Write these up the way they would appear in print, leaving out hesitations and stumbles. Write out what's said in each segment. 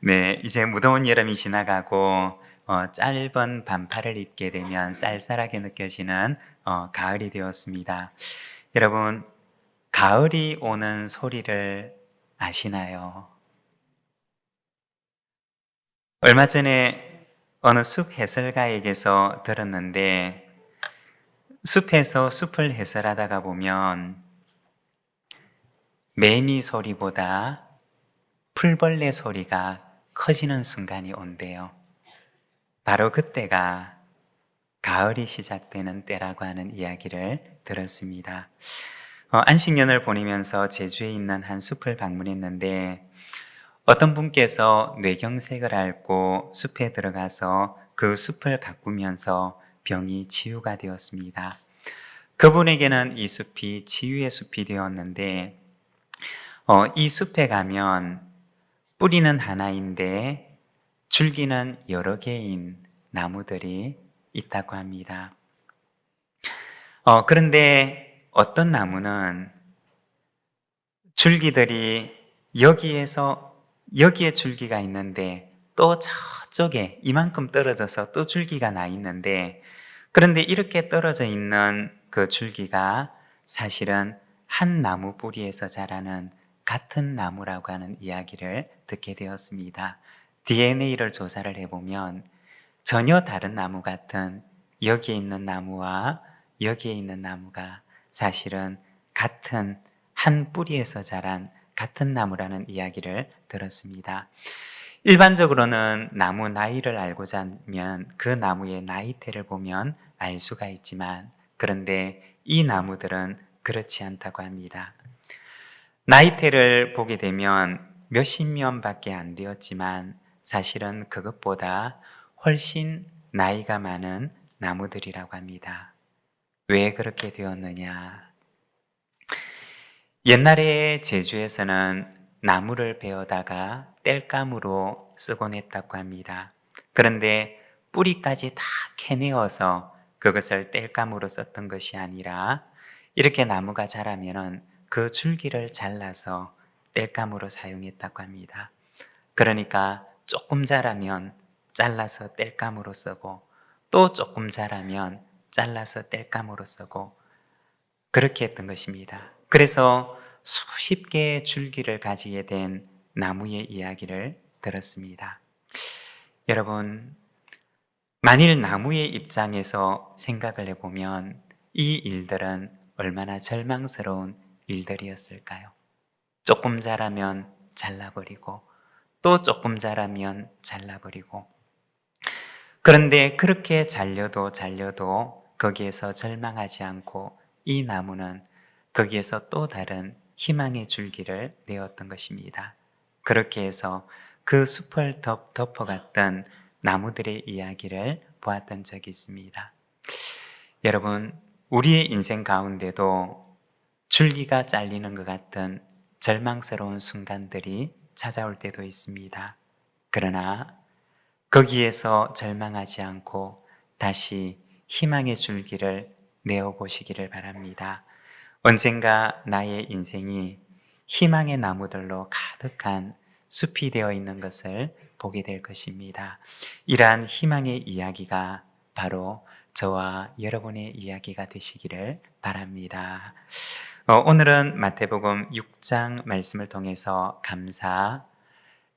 네, 이제 무더운 여름이 지나가고 짧은 반팔을 입게 되면 쌀쌀하게 느껴지는 가을이 되었습니다. 여러분, 가을이 오는 소리를 아시나요? 얼마 전에 어느 숲 해설가에게서 들었는데, 숲에서 숲을 해설하다가 보면 매미 소리보다 풀벌레 소리가 커지는 순간이 온대요. 바로 그때가 가을이 시작되는 때라고 하는 이야기를 들었습니다. 안식년을 보내면서 제주에 있는 한 숲을 방문했는데 어떤 분께서 뇌경색을 앓고 숲에 들어가서 그 숲을 가꾸면서 병이 치유가 되었습니다. 그분에게는 이 숲이 치유의 숲이 되었는데 이 숲에 가면 뿌리는 하나인데 줄기는 여러 개인 나무들이 있다고 합니다. 그런데 어떤 나무는 줄기들이 여기에 줄기가 있는데 또 저쪽에 이만큼 떨어져서 또 줄기가 나 있는데, 그런데 이렇게 떨어져 있는 그 줄기가 사실은 한 나무 뿌리에서 자라는 같은 나무라고 하는 이야기를 듣게 되었습니다. DNA를 조사를 해보면 전혀 다른 나무 같은 여기에 있는 나무와 여기에 있는 나무가 사실은 같은 한 뿌리에서 자란 같은 나무라는 이야기를 들었습니다. 일반적으로는 나무 나이를 알고자 하면 그 나무의 나이테를 보면 알 수가 있지만, 그런데 이 나무들은 그렇지 않다고 합니다. 나이테를 보게 되면 몇십 년밖에 안 되었지만 사실은 그것보다 훨씬 나이가 많은 나무들이라고 합니다. 왜 그렇게 되었느냐? 옛날에 제주에서는 나무를 베어다가 땔감으로 쓰곤 했다고 합니다. 그런데 뿌리까지 다 캐내어서 그것을 땔감으로 썼던 것이 아니라 이렇게 나무가 자라면은 그 줄기를 잘라서 땔감으로 사용했다고 합니다. 그러니까 조금 자라면 잘라서 땔감으로 쓰고 또 조금 자라면 잘라서 땔감으로 쓰고 그렇게 했던 것입니다. 그래서 수십 개의 줄기를 가지게 된 나무의 이야기를 들었습니다. 여러분, 만일 나무의 입장에서 생각을 해보면 이 일들은 얼마나 절망스러운 일들이었을까요? 조금 자라면 잘라버리고 또 조금 자라면 잘라버리고, 그런데 그렇게 잘려도 거기에서 절망하지 않고 이 나무는 거기에서 또 다른 희망의 줄기를 내었던 것입니다. 그렇게 해서 그 숲을 덮어갔던 나무들의 이야기를 보았던 적이 있습니다. 여러분, 우리의 인생 가운데도 줄기가 잘리는 것 같은 절망스러운 순간들이 찾아올 때도 있습니다. 그러나 거기에서 절망하지 않고 다시 희망의 줄기를 내어보시기를 바랍니다. 언젠가 나의 인생이 희망의 나무들로 가득한 숲이 되어 있는 것을 보게 될 것입니다. 이러한 희망의 이야기가 바로 저와 여러분의 이야기가 되시기를 바랍니다. 오늘은 마태복음 6장 말씀을 통해서 감사,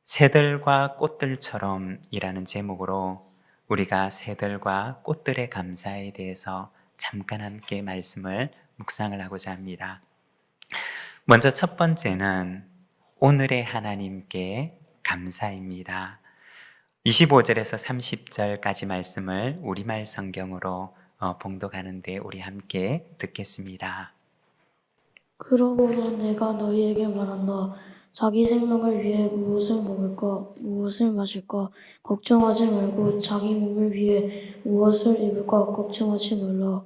새들과 꽃들처럼 이라는 제목으로 우리가 새들과 꽃들의 감사에 대해서 잠깐 함께 말씀을 묵상을 하고자 합니다. 먼저 첫 번째는 오늘의 하나님께 감사입니다. 25절에서 30절까지 말씀을 우리말 성경으로 봉독하는데 우리 함께 듣겠습니다. 그러므로 내가 너희에게 말한다. 자기 생명을 위해 무엇을 먹을까, 무엇을 마실까 걱정하지 말고 자기 몸을 위해 무엇을 입을까 걱정하지 말라.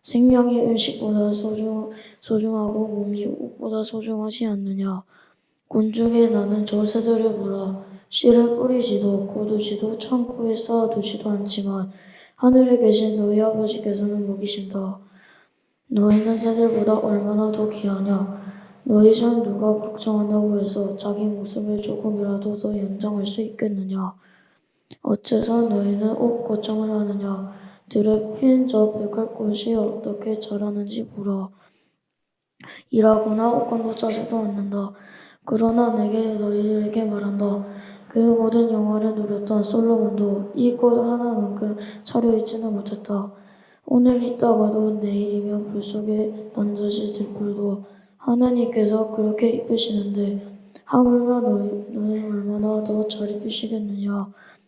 생명이 음식보다 소중하고 몸이 옷보다 소중하지 않느냐. 곤충의 나는 저 새들을 보라. 씨를 뿌리지도 거두지도 창고에 쌓아두지도 않지만 하늘에 계신 너희 아버지께서는 먹이신다. 너희는 새들보다 얼마나 더 귀하냐. 너희 중 누가 걱정한다고 해서 자기 목숨을 조금이라도 더 연장할 수 있겠느냐? 어째서 너희는 옷 걱정을 하느냐? 들에 핀 저 백합꽃이 어떻게 자라는지 보라. 일하거나 옷간도 짜지도 않는다. 그러나 내게 너희에게 말한다. 그 모든 영화를 누렸던 솔로몬도 이 꽃 하나만큼 차려입지는 못했다. 오늘 있다가도 내일이면 불 속에 던져질 들불도 하나님께서 그렇게 입으시는데 하물며 너희는 얼마나 더 잘 입으시겠느냐.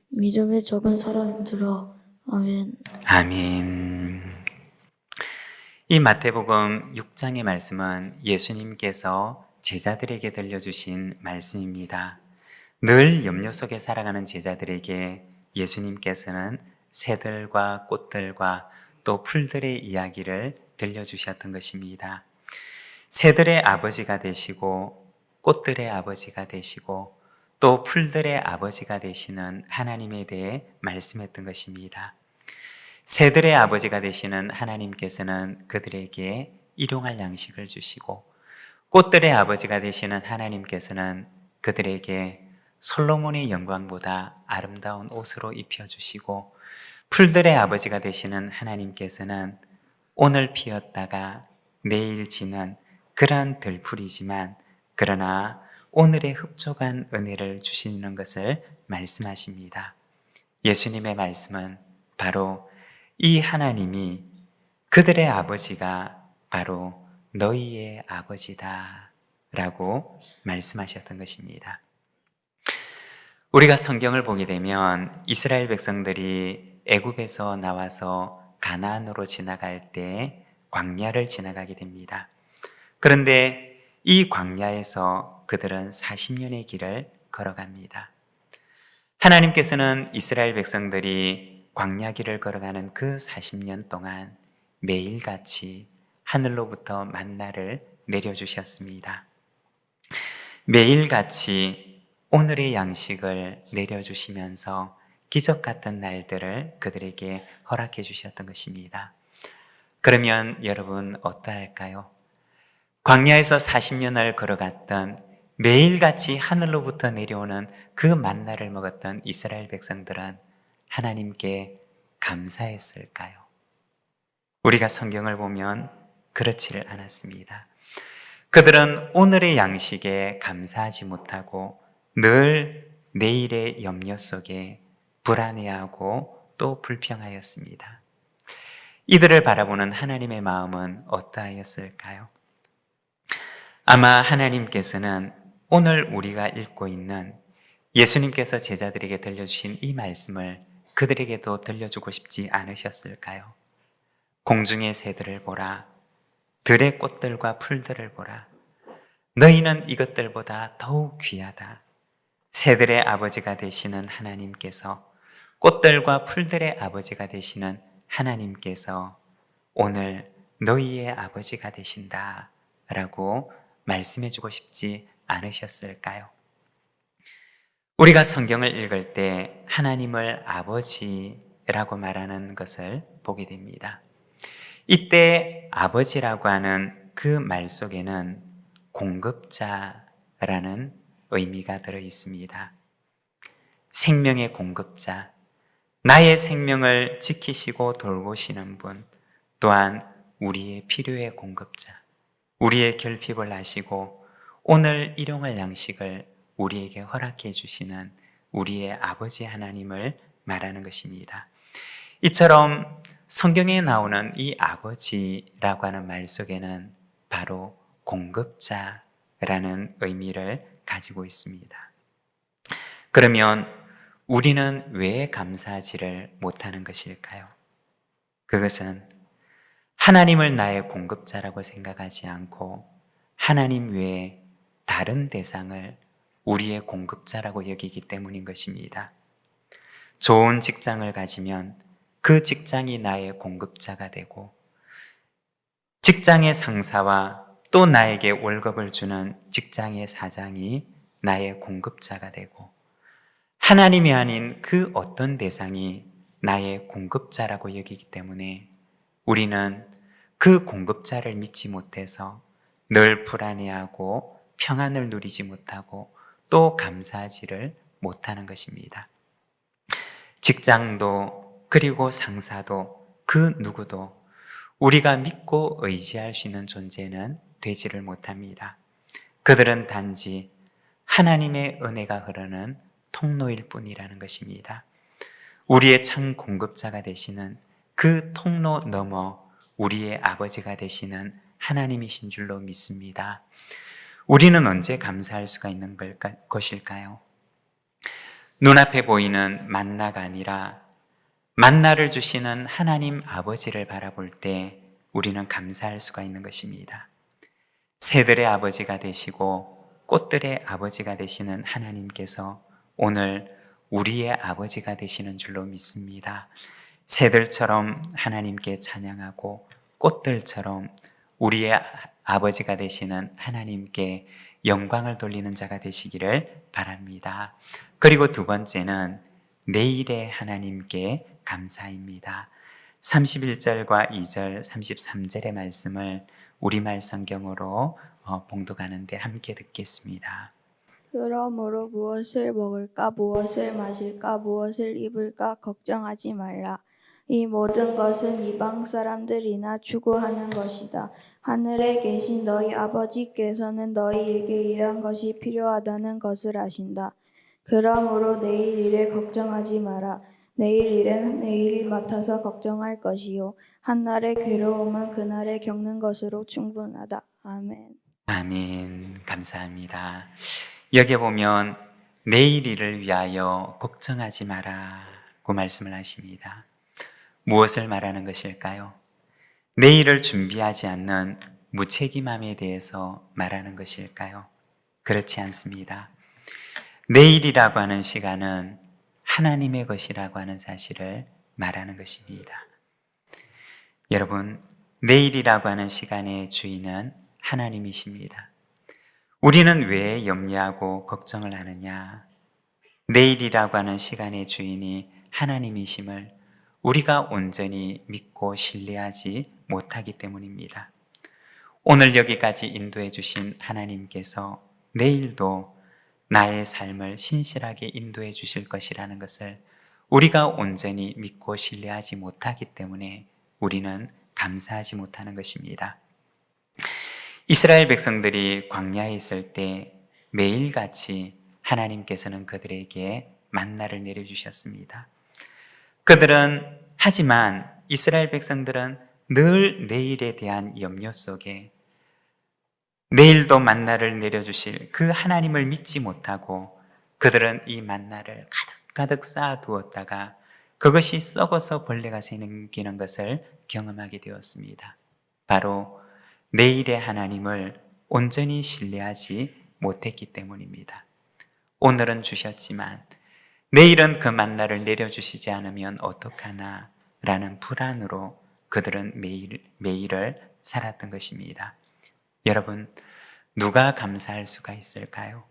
믿음의 적은 사람들아. 아멘. 아멘. 이 마태복음 6장의 말씀은 예수님께서 제자들에게 들려주신 말씀입니다. 늘 염려 속에 살아가는 제자들에게 예수님께서는 새들과 꽃들과 또 풀들의 이야기를 들려주셨던 것입니다. 새들의 아버지가 되시고 꽃들의 아버지가 되시고 또 풀들의 아버지가 되시는 하나님에 대해 말씀했던 것입니다. 새들의 아버지가 되시는 하나님께서는 그들에게 일용할 양식을 주시고 꽃들의 아버지가 되시는 하나님께서는 그들에게 솔로몬의 영광보다 아름다운 옷으로 입혀주시고 풀들의 아버지가 되시는 하나님께서는 오늘 피었다가 내일 지는 그러한 들풀이지만 그러나 오늘의 흡족한 은혜를 주시는 것을 말씀하십니다. 예수님의 말씀은 바로 이 하나님이 그들의 아버지가 바로 너희의 아버지다 라고 말씀하셨던 것입니다. 우리가 성경을 보게 되면 이스라엘 백성들이 애굽에서 나와서 가나안으로 지나갈 때 광야를 지나가게 됩니다. 그런데 이 광야에서 그들은 40년의 길을 걸어갑니다. 하나님께서는 이스라엘 백성들이 광야 길을 걸어가는 그 40년 동안 매일같이 하늘로부터 만나를 내려주셨습니다. 매일같이 오늘의 양식을 내려주시면서 기적 같은 날들을 그들에게 허락해 주셨던 것입니다. 그러면 여러분 어떠할까요? 광야에서 40년을 걸어갔던 매일같이 하늘로부터 내려오는 그 만나를 먹었던 이스라엘 백성들은 하나님께 감사했을까요? 우리가 성경을 보면 그렇지를 않았습니다. 그들은 오늘의 양식에 감사하지 못하고 늘 내일의 염려 속에 불안해하고 또 불평하였습니다. 이들을 바라보는 하나님의 마음은 어떠하였을까요? 아마 하나님께서는 오늘 우리가 읽고 있는 예수님께서 제자들에게 들려주신 이 말씀을 그들에게도 들려주고 싶지 않으셨을까요? 공중의 새들을 보라, 들의 꽃들과 풀들을 보라. 너희는 이것들보다 더욱 귀하다. 새들의 아버지가 되시는 하나님께서, 꽃들과 풀들의 아버지가 되시는 하나님께서 오늘 너희의 아버지가 되신다 라고 말씀해주고 싶지 않으셨을까요? 우리가 성경을 읽을 때 하나님을 아버지라고 말하는 것을 보게 됩니다. 이때 아버지라고 하는 그 말 속에는 공급자라는 의미가 들어 있습니다. 생명의 공급자, 나의 생명을 지키시고 돌보시는 분, 또한 우리의 필요의 공급자, 우리의 결핍을 아시고 오늘 일용할 양식을 우리에게 허락해 주시는 우리의 아버지 하나님을 말하는 것입니다. 이처럼 성경에 나오는 이 아버지라고 하는 말 속에는 바로 공급자라는 의미를 가지고 있습니다. 그러면 우리는 왜 감사하지를 못하는 것일까요? 그것은 하나님을 나의 공급자라고 생각하지 않고 하나님 외에 다른 대상을 우리의 공급자라고 여기기 때문인 것입니다. 좋은 직장을 가지면 그 직장이 나의 공급자가 되고 직장의 상사와 또 나에게 월급을 주는 직장의 사장이 나의 공급자가 되고 하나님이 아닌 그 어떤 대상이 나의 공급자라고 여기기 때문에 우리는 그 공급자를 믿지 못해서 늘 불안해하고 평안을 누리지 못하고 또 감사하지를 못하는 것입니다. 직장도 그리고 상사도 그 누구도 우리가 믿고 의지할 수 있는 존재는 되지를 못합니다. 그들은 단지 하나님의 은혜가 흐르는 통로일 뿐이라는 것입니다. 우리의 참 공급자가 되시는 그 통로 넘어 우리의 아버지가 되시는 하나님이신 줄로 믿습니다. 우리는 언제 감사할 수가 있는 것일까요? 눈앞에 보이는 만나가 아니라 만나를 주시는 하나님 아버지를 바라볼 때 우리는 감사할 수가 있는 것입니다. 새들의 아버지가 되시고 꽃들의 아버지가 되시는 하나님께서 오늘 우리의 아버지가 되시는 줄로 믿습니다. 새들처럼 하나님께 찬양하고 꽃들처럼 우리의 아버지가 되시는 하나님께 영광을 돌리는 자가 되시기를 바랍니다. 그리고 두 번째는 내일의 하나님께 감사입니다. 31절과 2절, 33절의 말씀을 우리말 성경으로 봉독하는데 함께 듣겠습니다. 그러므로 무엇을 먹을까, 무엇을 마실까, 무엇을 입을까 걱정하지 말라. 이 모든 것은 이방 사람들이나 추구하는 것이다. 하늘에 계신 너희 아버지께서는 너희에게 이러한 것이 필요하다는 것을 아신다. 그러므로 내일 일에 걱정하지 마라. 내일 일은 내일이 맡아서 걱정할 것이요. 한날의 괴로움은 그날에 겪는 것으로 충분하다. 아멘. 아멘. 감사합니다. 여기 보면 내일 일을 위하여 걱정하지 마라고 말씀을 하십니다. 무엇을 말하는 것일까요? 내일을 준비하지 않는 무책임함에 대해서 말하는 것일까요? 그렇지 않습니다. 내일이라고 하는 시간은 하나님의 것이라고 하는 사실을 말하는 것입니다. 여러분, 내일이라고 하는 시간의 주인은 하나님이십니다. 우리는 왜 염려하고 걱정을 하느냐? 내일이라고 하는 시간의 주인이 하나님이심을 우리가 온전히 믿고 신뢰하지 못하기 때문입니다. 오늘 여기까지 인도해 주신 하나님께서 내일도 나의 삶을 신실하게 인도해 주실 것이라는 것을 우리가 온전히 믿고 신뢰하지 못하기 때문에 우리는 감사하지 못하는 것입니다. 이스라엘 백성들이 광야에 있을 때 매일같이 하나님께서는 그들에게 만나를 내려주셨습니다. 하지만 이스라엘 백성들은 늘 내일에 대한 염려 속에 내일도 만나를 내려주실 그 하나님을 믿지 못하고 그들은 이 만나를 가득가득 쌓아두었다가 그것이 썩어서 벌레가 생기는 것을 경험하게 되었습니다. 바로 내일의 하나님을 온전히 신뢰하지 못했기 때문입니다. 오늘은 주셨지만 내일은 그 만나를 내려주시지 않으면 어떡하나 라는 불안으로 그들은 매일을 살았던 것입니다. 여러분, 누가 감사할 수가 있을까요?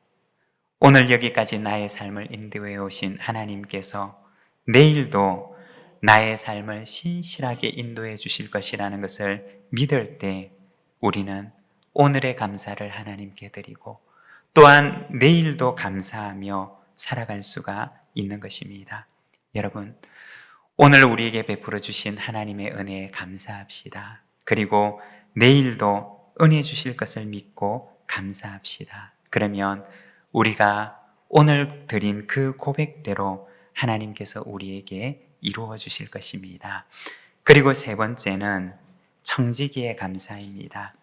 오늘 여기까지 나의 삶을 인도해 오신 하나님께서 내일도 나의 삶을 신실하게 인도해 주실 것이라는 것을 믿을 때 우리는 오늘의 감사를 하나님께 드리고 또한 내일도 감사하며 살아갈 수가 있는 것입니다. 여러분, 오늘 우리에게 베풀어 주신 하나님의 은혜에 감사합시다. 그리고 내일도 은혜 주실 것을 믿고 감사합시다. 그러면 우리가 오늘 드린 그 고백대로 하나님께서 우리에게 이루어 주실 것입니다. 그리고 세 번째는 청지기의 감사입니다.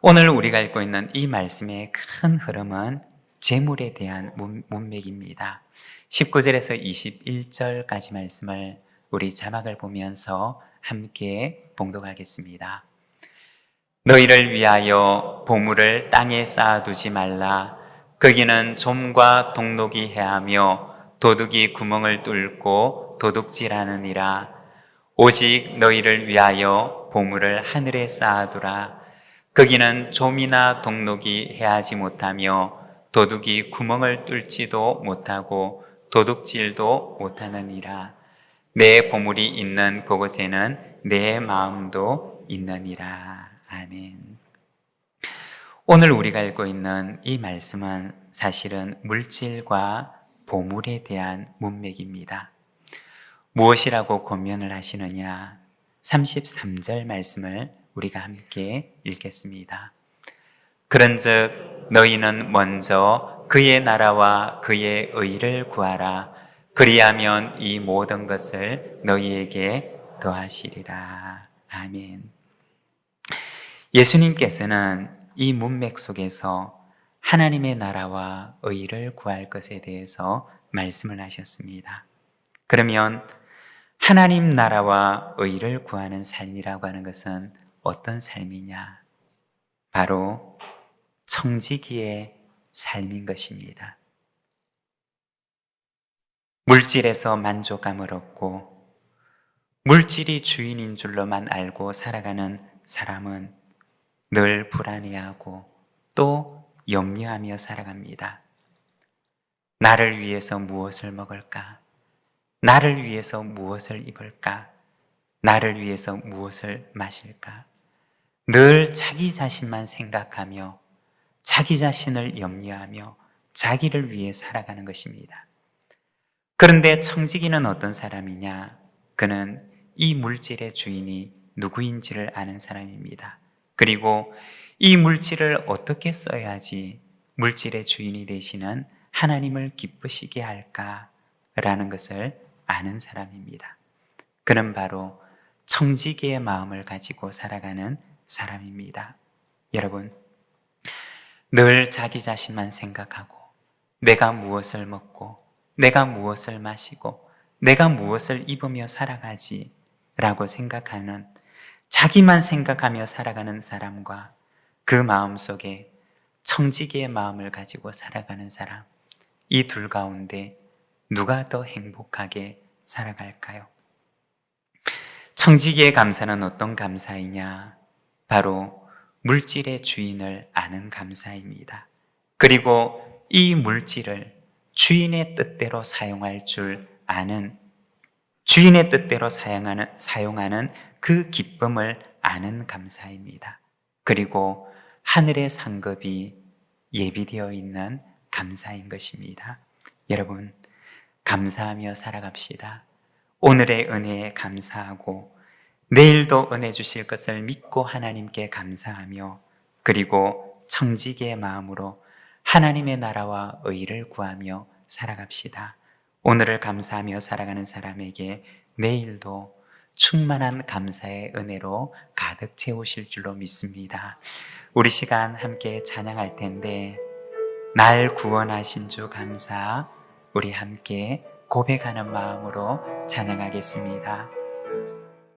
오늘 우리가 읽고 있는 이 말씀의 큰 흐름은 재물에 대한 문맥입니다. 19절에서 21절까지 말씀을 우리 자막을 보면서 함께 봉독하겠습니다. 너희를 위하여 보물을 땅에 쌓아두지 말라. 거기는 좀과 동록이 해하며 도둑이 구멍을 뚫고 도둑질하느니라. 오직 너희를 위하여 보물을 하늘에 쌓아두라. 거기는 좀이나 동록이 해하지 못하며 도둑이 구멍을 뚫지도 못하고 도둑질도 못하느니라. 내 보물이 있는 그곳에는 내 마음도 있느니라. 아멘. 오늘 우리가 읽고 있는 이 말씀은 사실은 물질과 보물에 대한 문맥입니다. 무엇이라고 권면을 하시느냐? 33절 말씀을 우리가 함께 읽겠습니다. 그런즉 너희는 먼저 그의 나라와 그의 의를 구하라. 그리하면 이 모든 것을 너희에게 더하시리라. 아멘. 예수님께서는 이 문맥 속에서 하나님의 나라와 의를 구할 것에 대해서 말씀을 하셨습니다. 그러면 하나님 나라와 의를 구하는 삶이라고 하는 것은 어떤 삶이냐? 바로 청지기의 삶인 것입니다. 물질에서 만족감을 얻고 물질이 주인인 줄로만 알고 살아가는 사람은 늘 불안해하고 또 염려하며 살아갑니다. 나를 위해서 무엇을 먹을까? 나를 위해서 무엇을 입을까? 나를 위해서 무엇을 마실까? 늘 자기 자신만 생각하며 자기 자신을 염려하며 자기를 위해 살아가는 것입니다. 그런데 청지기는 어떤 사람이냐? 그는 이 물질의 주인이 누구인지를 아는 사람입니다. 그리고 이 물질을 어떻게 써야지 물질의 주인이 되시는 하나님을 기쁘시게 할까라는 것을 아는 사람입니다. 그는 바로 청지기의 마음을 가지고 살아가는 사람입니다. 여러분, 늘 자기 자신만 생각하고 내가 무엇을 먹고 내가 무엇을 마시고 내가 무엇을 입으며 살아가지 라고 생각하는, 자기만 생각하며 살아가는 사람과 그 마음속에 청지기의 마음을 가지고 살아가는 사람, 이 둘 가운데 누가 더 행복하게 살아갈까요? 청지기의 감사는 어떤 감사이냐? 바로 물질의 주인을 아는 감사입니다. 그리고 이 물질을 주인의 뜻대로 사용할 줄 아는, 주인의 뜻대로 사용하는 그 기쁨을 아는 감사입니다. 그리고 하늘의 상급이 예비되어 있는 감사인 것입니다. 여러분, 감사하며 살아갑시다. 오늘의 은혜에 감사하고 내일도 은혜 주실 것을 믿고 하나님께 감사하며, 그리고 청지기의 마음으로 하나님의 나라와 의를 구하며 살아갑시다. 오늘을 감사하며 살아가는 사람에게 내일도 충만한 감사의 은혜로 가득 채우실 줄로 믿습니다. 우리 시간 함께 찬양할 텐데, 날 구원하신 주 감사, 우리 함께 고백하는 마음으로 찬양하겠습니다.